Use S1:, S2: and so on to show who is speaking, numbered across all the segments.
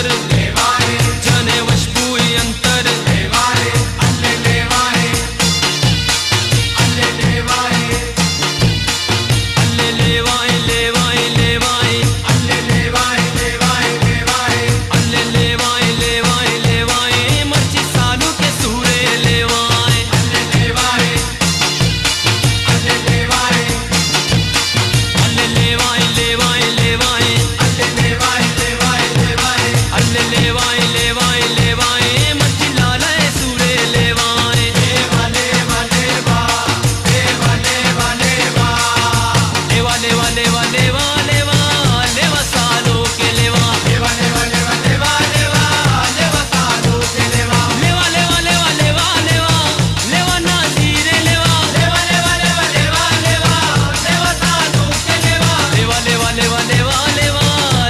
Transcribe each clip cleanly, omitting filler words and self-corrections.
S1: जने वशपुई अंतर अल्ले लेवाए अल्ले लेवाए अल्ले लेवाए लेवाए लेवाए अल्ले लेवाए लेवाए लेवाए अल्ले लेवाए लेवाए लेवाए मर्ची सालू के सूरे लेवाए अल्ले लेवाए अल्ले लेवाए अल्ले लेवाए लेवाए लेवाए अल्ले लेवाए लेवाए लेवाए अल्ले लेवाए लेवाए लेवाए मर्ची लाला सूरे लेवाए लेवा लेवा लेवा लेवा लेवा लेवा लेवा लेवा लेवा लेवा लेवा लेवा सालों के लेवा लेवा लेवा लेवा लेवा लेवा लेवा सालों के लेवा लेवा लेवा लेवा लेवा लेवा लेवा नाज़ीरे लेवा लेवा लेवा लेवा लेवा लेवा लेवा सालों के लेवा लेवा लेवा लेवा लेवा लेवा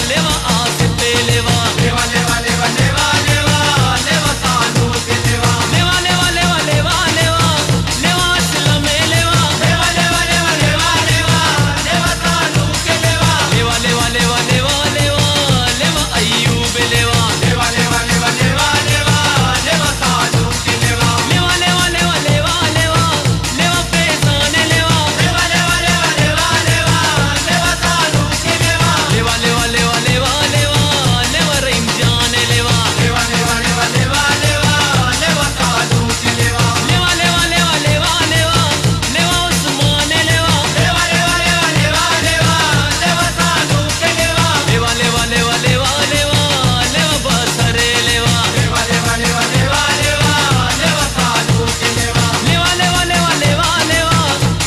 S1: लेवा आसिफे लेवा लेवा लेवा लेवा लेवा लेवा लेवा सालों के लेवा लेवा लेवा लेवा लेवा लेवा लेवा असलमे लेवा लेवा लेवा लेवा लेवा लेवा लेवा सालों के लेवा लेवा लेवा लेवा लेवा लेवा लेवा अय्यूब लेवा लेवा लेवा लेवा लेवा लेवा लेवा सालों के लेवा लेवा लेवा लेवा लेवा लेवा लेवा फैज़ान लेवा लेवा लेवा लेवा लेवा लेवा लेवा सालों के लेवा लेवा लेवा लेवा लेवा लेवा लेवा रहीम जान लेवा लेवा लेवा लेवा लेवा लेवा लेवा सालों के लेवा लेवा लेवा लेवा लेवा लेवा लेवा उस्मान लेवा लेवा लेवा लेवा लेवा लेवा लेवा सालों के लेवा लेवा लेवा लेवा लेवा लेवा लेवा बसरे लेवा लेवा लेवा लेवा लेवा लेवा लेवा सालों के लेवा लेवा लेवा लेवा लेवा लेवा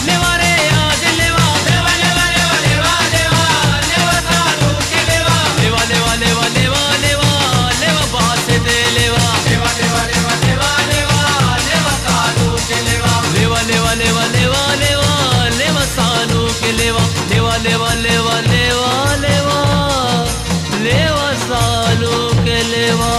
S1: लेवा रे याद लेवा लेवा लेवा लेवा लेवा लेवा लेवा सालों के लेवा लेवा लेवा लेवा लेवा लेवा लेवा बासित लेवा लेवा लेवा लेवा लेवा लेवा लेवा सालों के लेवा लेवा लेवा लेवा लेवा लेवा लेवा सालों के लेवा लेवा लेवा लेवा लेवा लेवा लेवा सालों के लेवा।